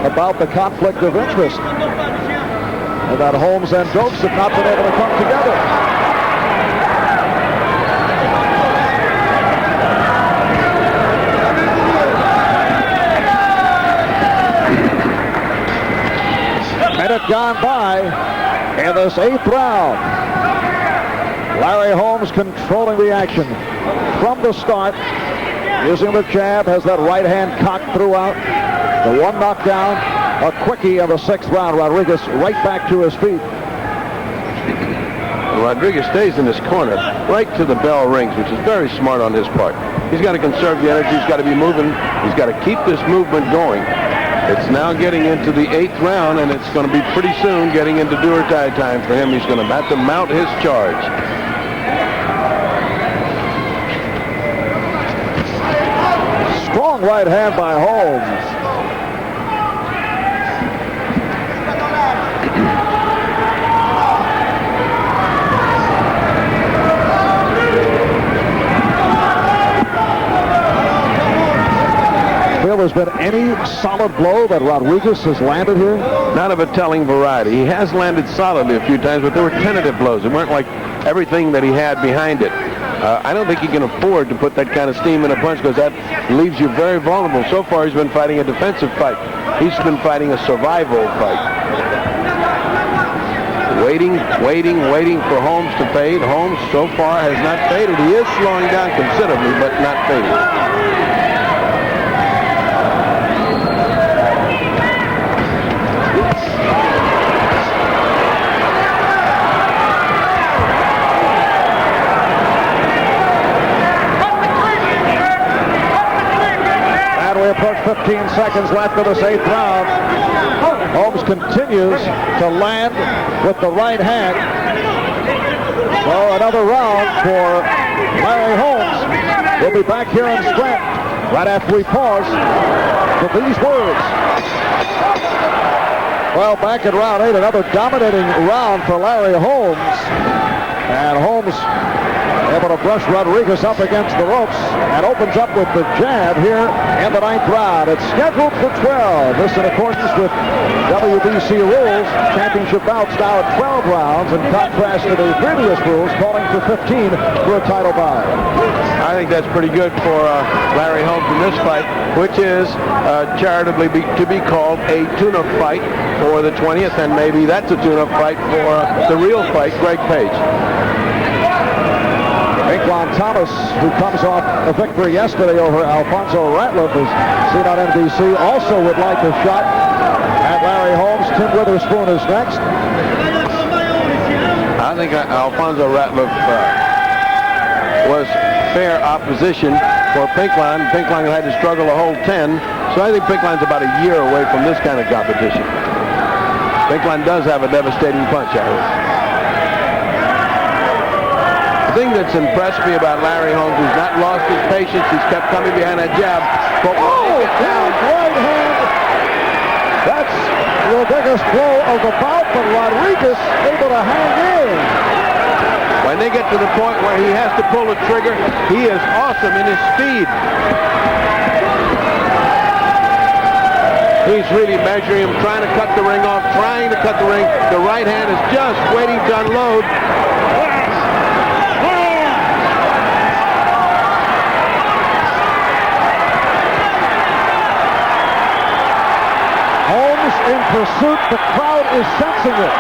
[SPEAKER 1] about the conflict of interest, and that Holmes and Dokes have not been able to come together. Minute gone by in this 8th round. Larry Holmes controlling the action from the start, using the jab, has that right hand cocked throughout. The one knockdown, a quickie in the 6th round. Rodriguez right back to his feet.
[SPEAKER 8] Rodriguez stays in his corner right to the bell rings, which is very smart on his part. He's got to conserve the energy. He's got to be moving. He's got to keep this movement going. It's now getting into the 8th round, and it's going to be pretty soon getting into do-or-die time for him. He's going to have to mount his charge.
[SPEAKER 1] Strong right hand by Holmes. Feel there's been any solid blow that Rodriguez has landed here?
[SPEAKER 8] Not of a telling variety. He has landed solidly a few times, but there were tentative blows. It weren't like everything that he had behind it. I don't think he can afford to put that kind of steam in a punch because that leaves you very vulnerable. So far, he's been fighting a defensive fight. He's been fighting a survival fight. Waiting for Holmes to fade. Holmes so far has not faded. He is slowing down considerably, but not fading.
[SPEAKER 1] Approach 15 seconds left of this 8th round. Holmes continues to land with the right hand. So another round for Larry Holmes. We'll be back here in Scranton right after we pause for these words. Well, back in round 8, another dominating round for Larry Holmes. And Holmes able to brush Rodriguez up against the ropes and opens up with the jab here in the 9th round. It's scheduled for 12. This in accordance with WBC rules. Championship bouts now at 12 rounds in contrast to the previous rules calling for 15 for a title bout.
[SPEAKER 8] I think that's pretty good for Larry Holmes in this fight, which is charitably to be called a tune-up fight for the 20th, and maybe that's a tune-up fight for the real fight, Greg Page.
[SPEAKER 1] Ron Thomas, who comes off a victory yesterday over Alfonso Ratliff, is seen on NBC, also would like a shot at Larry Holmes. Tim Witherspoon is next.
[SPEAKER 8] I think Alfonso Ratliff was fair opposition for Pinkline. Pinkline had to struggle to hold 10, so I think Pinkline's about a year away from this kind of competition. Pinkline does have a devastating punch, I think. The thing that's impressed me about Larry Holmes, he's not lost his patience. He's kept coming behind that jab. But
[SPEAKER 1] right hand. That's the biggest blow of the bout, but Rodriguez able to hang in.
[SPEAKER 8] When they get to the point where he has to pull the trigger, he is awesome in his speed. He's really measuring him, trying to cut the ring off, trying to cut the ring. The right hand is just waiting to unload.
[SPEAKER 1] In pursuit, the crowd is sensing it.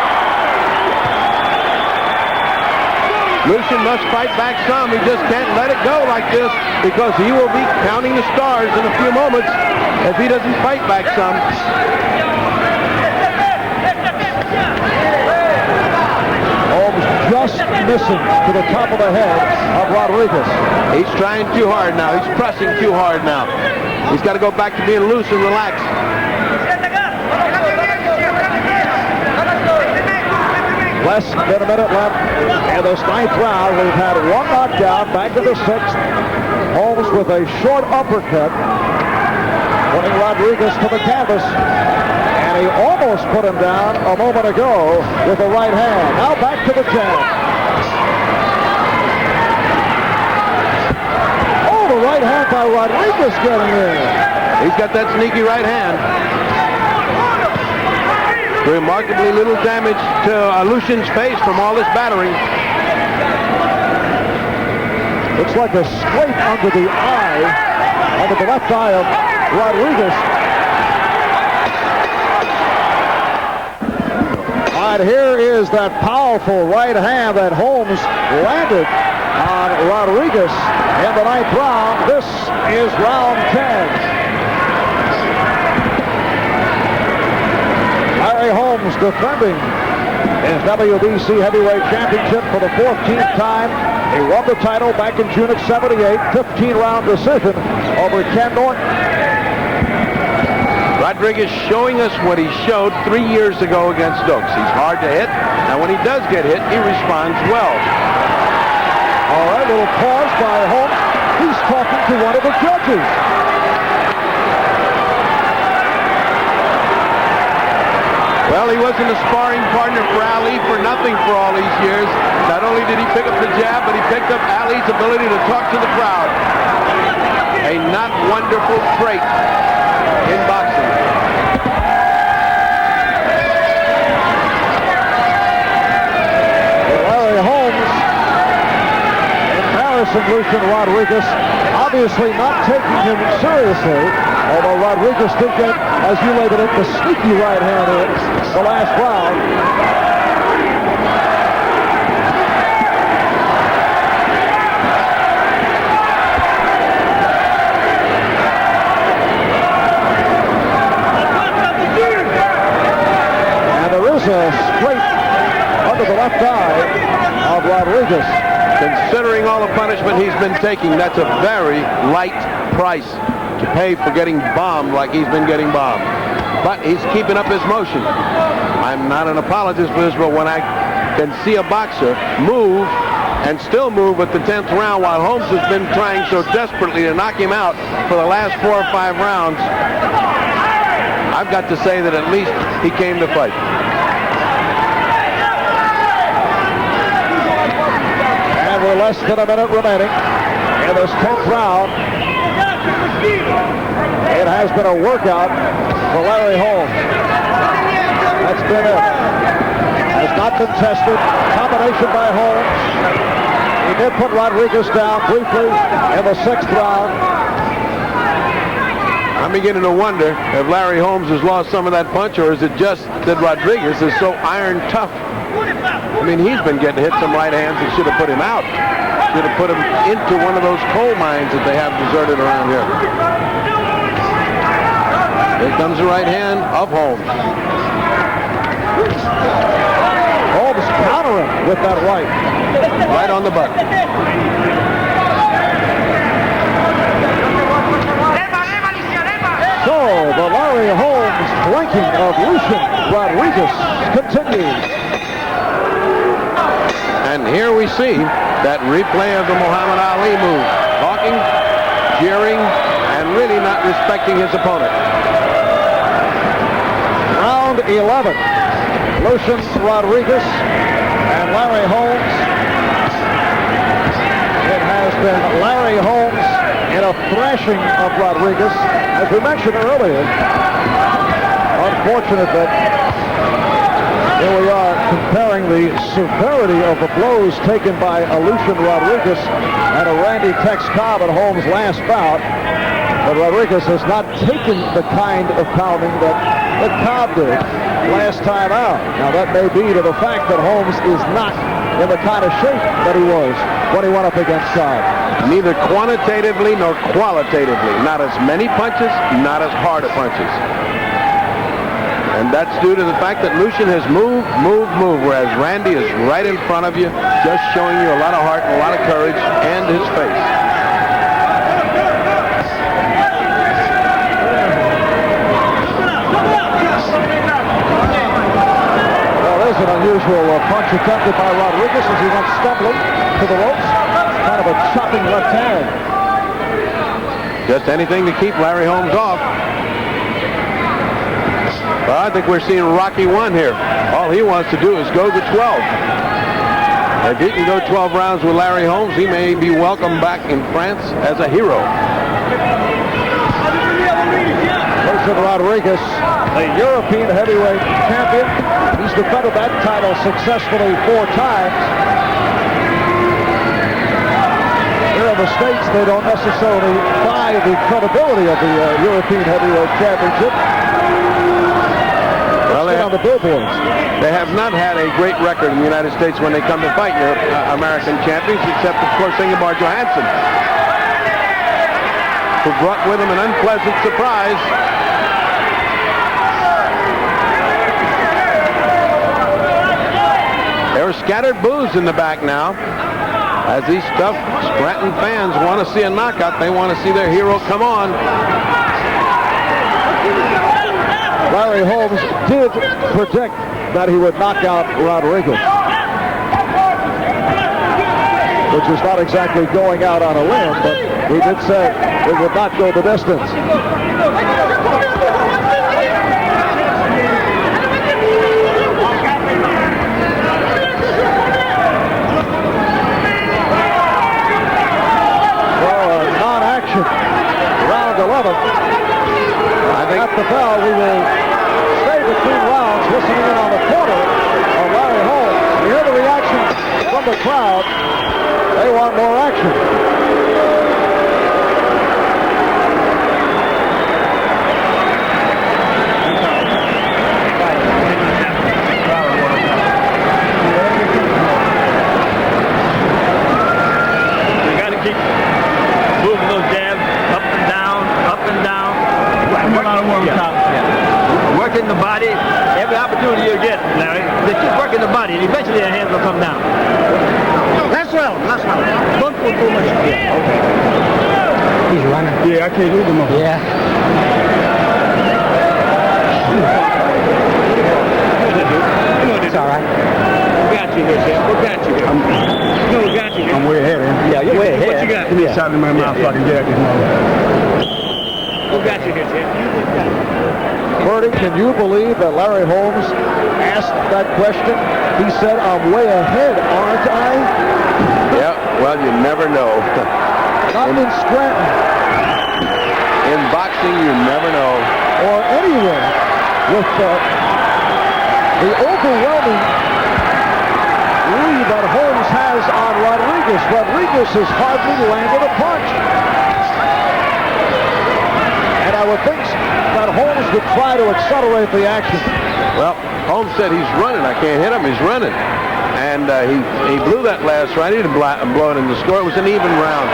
[SPEAKER 8] Lucien must fight back some. He just can't let it go like this because he will be counting the stars in a few moments if he doesn't fight back some.
[SPEAKER 1] Holmes just missing to the top of the head of Rodriguez.
[SPEAKER 8] He's trying too hard now. He's pressing too hard now. He's got to go back to being loose and relaxed.
[SPEAKER 1] Less than a minute left in this 9th round. We've had one knockdown, back to the 6th. Holmes with a short uppercut, putting Rodriguez to the canvas. And he almost put him down a moment ago with the right hand. Now back to the jab. Oh, the right hand by Rodriguez getting in.
[SPEAKER 8] He's got that sneaky right hand. Remarkably little damage to Lucien's face from all this battering.
[SPEAKER 1] Looks like a scrape under the eye, under the left eye of Rodriguez. All right, here is that powerful right hand that Holmes landed on Rodriguez in the 9th round. This is round 10. Larry Holmes defending his WBC Heavyweight Championship for the 14th time. He won the title back in June of '78, 15-round decision over Ken Norton.
[SPEAKER 8] Rodriguez showing us what he showed 3 years ago against Stokes. He's hard to hit, and when he does get hit, he responds well.
[SPEAKER 1] All right, little pause by Holmes. He's talking to one of the judges.
[SPEAKER 8] Well, he wasn't a sparring partner for Ali for nothing for all these years. Not only did he pick up the jab, but he picked up Ali's ability to talk to the crowd. A not wonderful trait in boxing.
[SPEAKER 1] Larry Holmes embarrassing Lucien Rodriguez, obviously not taking him seriously, although Rodriguez did get, as you labeled it, the sneaky right hand in the last round. And there is a straight under the left eye of Rodriguez.
[SPEAKER 8] Considering all the punishment he's been taking, that's a very light price to pay for getting bombed like he's been getting bombed. But he's keeping up his motion. I'm not an apologist for this, but when I can see a boxer move and still move at the 10th round while Holmes has been trying so desperately to knock him out for the last 4 or 5 rounds, I've got to say that at least he came to fight.
[SPEAKER 1] And we're less than a minute remaining in this 10th round. It has been a workout for Larry Holmes. That's been it. Has not been tested. Combination by Holmes. He did put Rodriguez down briefly in the 6th round.
[SPEAKER 8] I'm beginning to wonder if Larry Holmes has lost some of that punch, or is it just that Rodriguez is so iron tough? I mean, he's been getting hit some right hands that should have put him out. Should have put him into one of those coal mines that they have deserted around here. Here comes the right hand of Holmes.
[SPEAKER 1] Holmes countering with that right.
[SPEAKER 8] Right on the button.
[SPEAKER 1] So, the Larry Holmes flanking of Lucien Rodriguez continues.
[SPEAKER 8] And here we see that replay of the Muhammad Ali move. Talking, jeering, and really not respecting his opponent.
[SPEAKER 1] Round 11. Lucien Rodriguez and Larry Holmes. It has been Larry Holmes in a thrashing of Rodriguez. As we mentioned earlier, unfortunate that here we are comparing the severity of the blows taken by Lucien Rodriguez and a Randy Tex Cobb at Holmes' last bout. But Rodriguez has not taken the kind of pounding that Cobb did last time out. Now that may be to the fact that Holmes is not in the kind of shape that he was when he went up against Cobb.
[SPEAKER 8] Neither quantitatively nor qualitatively. Not as many punches, not as hard a punches. And that's due to the fact that Lucien has moved, whereas Randy is right in front of you, just showing you a lot of heart and a lot of courage, and his face.
[SPEAKER 1] Well, there's an unusual punch attempted by Rodriguez as he went stumbling to the ropes. Kind of a chopping left hand.
[SPEAKER 8] Just anything to keep Larry Holmes off. Well, I think we're seeing Rocky 1 here. All he wants to do is go to 12. If he can go 12 rounds with Larry Holmes, he may be welcomed back in France as a hero.
[SPEAKER 1] Lucien Rodriguez, the European heavyweight champion. He's defended that title successfully 4 times. Here in the States, they don't necessarily buy the credibility of the European heavyweight championship.
[SPEAKER 8] Well,
[SPEAKER 1] on the billboards.
[SPEAKER 8] They have not had a great record in the United States when they come to fight your American champions, except, of course, Ingeborg Johansson, who brought with him an unpleasant surprise. There are scattered boos in the back now. As these tough Scranton fans want to see a knockout, they want to see their hero come on.
[SPEAKER 1] Larry Holmes did predict that he would knock out Rodriguez. which is not exactly going out on a limb, but we did say it would not go the distance. Round 11. I think at the bell we will stay between rounds, listening in on the corner of Larry Holmes. You hear the reaction from the crowd. They want more action.
[SPEAKER 12] Working the body, every opportunity you get, Larry. They keep working the body, and eventually their hands will come down. Last round. Don't pull too much. Yeah, okay. He's running. Yeah, I can't do them all. Yeah. It's all right. We got you here, Sam. We got you here. We got you here.
[SPEAKER 9] I'm way ahead, man.
[SPEAKER 12] Yeah, you're way ahead. What you got?
[SPEAKER 9] Give me a shot in my mouth so I can get at this motherfucker.
[SPEAKER 12] We got you here, Sam.
[SPEAKER 1] Bertie, can you believe that Larry Holmes asked that question? He said, I'm way ahead, aren't I?
[SPEAKER 8] Yeah, well, you never know.
[SPEAKER 1] Not in Scranton.
[SPEAKER 8] In boxing, you never know.
[SPEAKER 1] Or anywhere with the overwhelming lead that Holmes has on Rodriguez. Rodriguez has hardly landed a punch. And I would think that Holmes would try to accelerate the action.
[SPEAKER 8] Well, Holmes said he's running. I can't hit him. He's running. And he blew that last round. He didn't blow it in the score. It was an even round.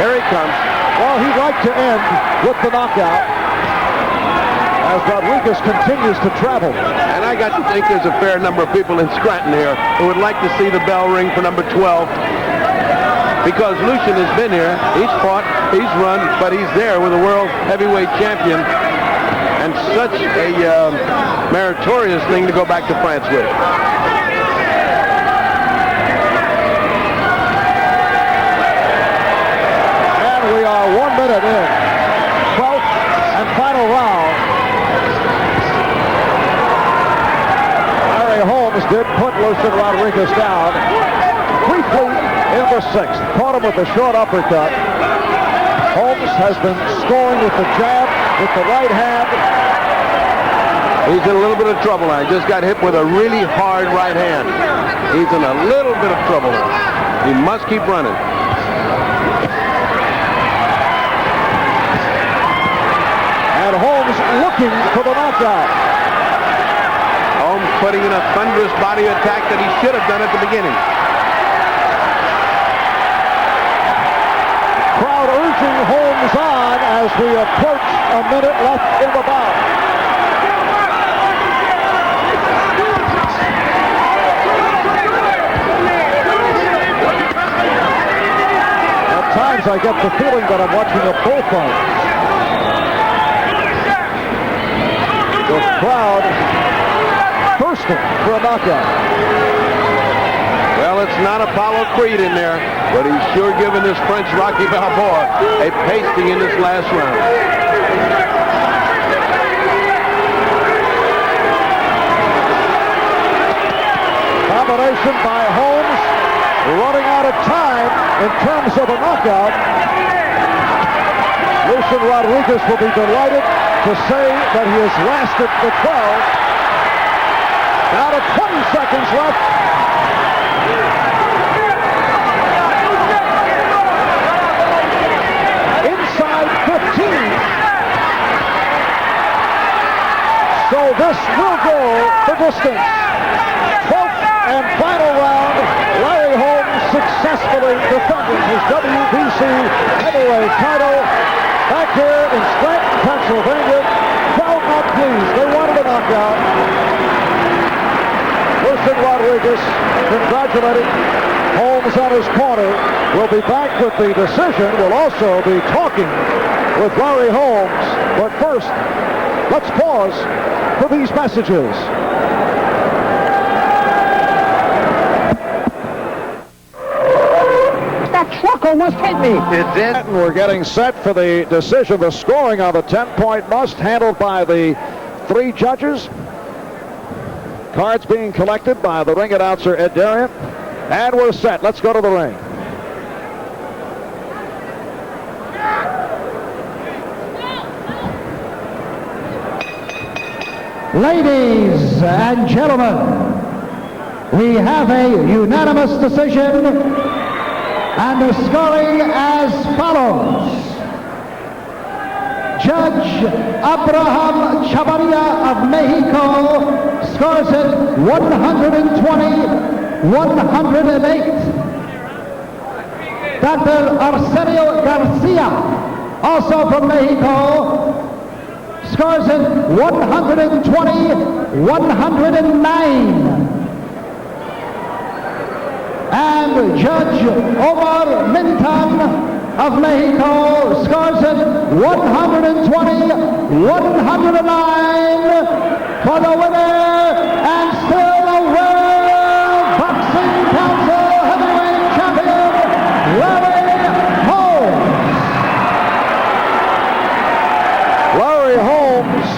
[SPEAKER 8] Here he comes.
[SPEAKER 1] Well, he'd like to end with the knockout as Rodriguez continues to travel.
[SPEAKER 8] And I got to think there's a fair number of people in Scranton here who would like to see the bell ring for number 12. Because Lucien has been here, he's fought, he's run, but he's there with a world heavyweight champion, and such a meritorious thing to go back to France with.
[SPEAKER 1] And we are 1 minute in. 12th and final round. Larry Holmes did put Lucien Rodriguez down briefly in the 6th. Caught him with a short uppercut. Holmes has been scoring with the jab, with the right hand.
[SPEAKER 8] He's in a little bit of trouble now. He just got hit with a really hard right hand. He's in a little bit of trouble now. He must keep running.
[SPEAKER 1] And Holmes looking for the knockout.
[SPEAKER 8] Holmes putting in a thunderous body attack that he should have done at the beginning.
[SPEAKER 1] Crowd urging Holmes on as we approach a minute left in the bout. At times I get the feeling that I'm watching a bullfight. The crowd thirsting for a knockout.
[SPEAKER 8] Well, it's not Apollo Creed in there, but he's sure given this French Rocky Balboa a pasting in this last round. Combination by Holmes, running out of time in terms of a knockout. Lucien Rodriguez will be delighted to say that he has lasted the 12. Now to 20 seconds left. Inside 15. So this will go the distance. 12th and final round. Larry Holmes successfully defending his WBC heavyweight title back here in Scranton, Pennsylvania. Crowd not pleased. They wanted a knockout. Lucien Rodriguez congratulating Holmes on his corner. We'll be back with the decision. We'll also be talking with Larry Holmes. But first, let's pause for these messages.
[SPEAKER 2] Michael must hit me.
[SPEAKER 1] It did. And we're getting set for the decision, the scoring on the 10-point must, handled by the 3 judges. Cards being collected by the ring announcer, Ed Darien. And we're set. Let's go to the ring.
[SPEAKER 2] Ladies and gentlemen, we have a unanimous decision, and the scoring as follows. Judge Abraham Chavarria of Mexico scores it 120-108. Dr. Arsenio Garcia, also from Mexico, scores it 120-109. And Judge Omar Mintan of Mexico scores it 120-109 for the winner and still the World Boxing Council heavyweight champion, Larry Holmes.
[SPEAKER 1] Larry Holmes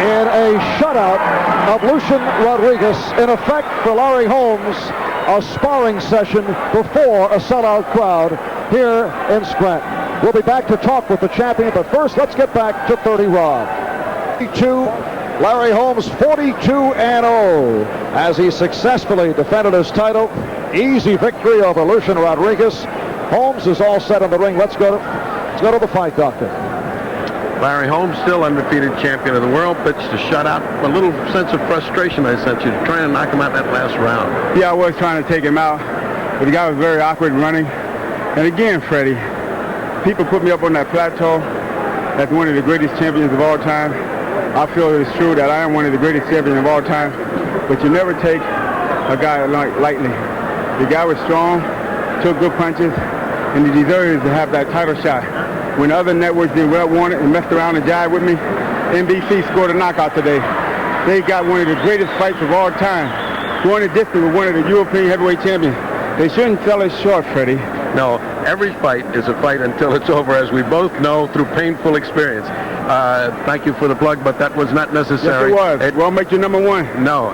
[SPEAKER 1] in a shutout of Lucien Rodriguez. In effect, for Larry Holmes, a sparring session before a sellout crowd here in Scranton. We'll be back to talk with the champion, but first let's get back to 30 Rod. 42, Larry Holmes 42-0 as he successfully defended his title. Easy victory over Lucien Rodriguez. Holmes is all set in the ring. Let's go to the fight, Doctor.
[SPEAKER 8] Larry Holmes, still undefeated champion of the world, pitched a shutout. A little sense of frustration, I sent you, trying to knock him out that last round.
[SPEAKER 9] Yeah, I was trying to take him out, but the guy was very awkward running. And again, Freddie, people put me up on that plateau as one of the greatest champions of all time. I feel it's true that I am one of the greatest champions of all time, but you never take a guy lightly. The guy was strong, took good punches, and he deserves to have that title shot. When other networks didn't want it and messed around and jived with me, NBC scored a knockout today. They got one of the greatest fights of all time, going the distance with one of the European heavyweight champions. They shouldn't sell it short, Freddie.
[SPEAKER 8] No, every fight is a fight until it's over, as we both know through painful experience. Thank you for the plug, but that was not necessary.
[SPEAKER 9] Yes, it was. It won't make you number one.
[SPEAKER 8] No,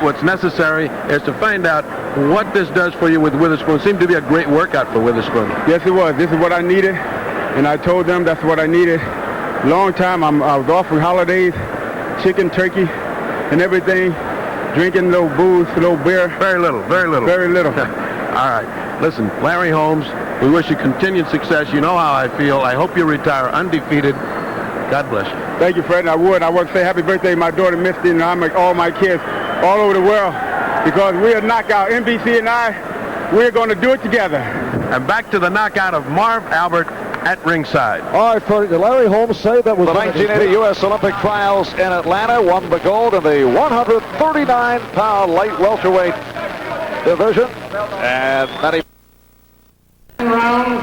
[SPEAKER 8] what's necessary is to find out what this does for you with Witherspoon. It seemed to be a great workout for Witherspoon.
[SPEAKER 9] Yes, it was. This is what I needed, and I told them that's what I needed. Long time, I was off for holidays, chicken, turkey, and everything, drinking no booze, no beer.
[SPEAKER 8] Very little, very little.
[SPEAKER 9] Very little.
[SPEAKER 8] All right. Listen, Larry Holmes, we wish you continued success. You know how I feel. I hope you retire undefeated. God bless you.
[SPEAKER 9] Thank you, Fred. I want to say happy birthday to my daughter, Misty, and all my kids all over the world, because we're knockout. NBC and I, we're going to do it together.
[SPEAKER 8] And back to the knockout of Marv Albert at ringside.
[SPEAKER 1] All right, for Larry Holmes, say that was the 1980 U.S. Olympic trials in Atlanta, won the gold in the 139-pound light welterweight division. And then he...
[SPEAKER 7] Round.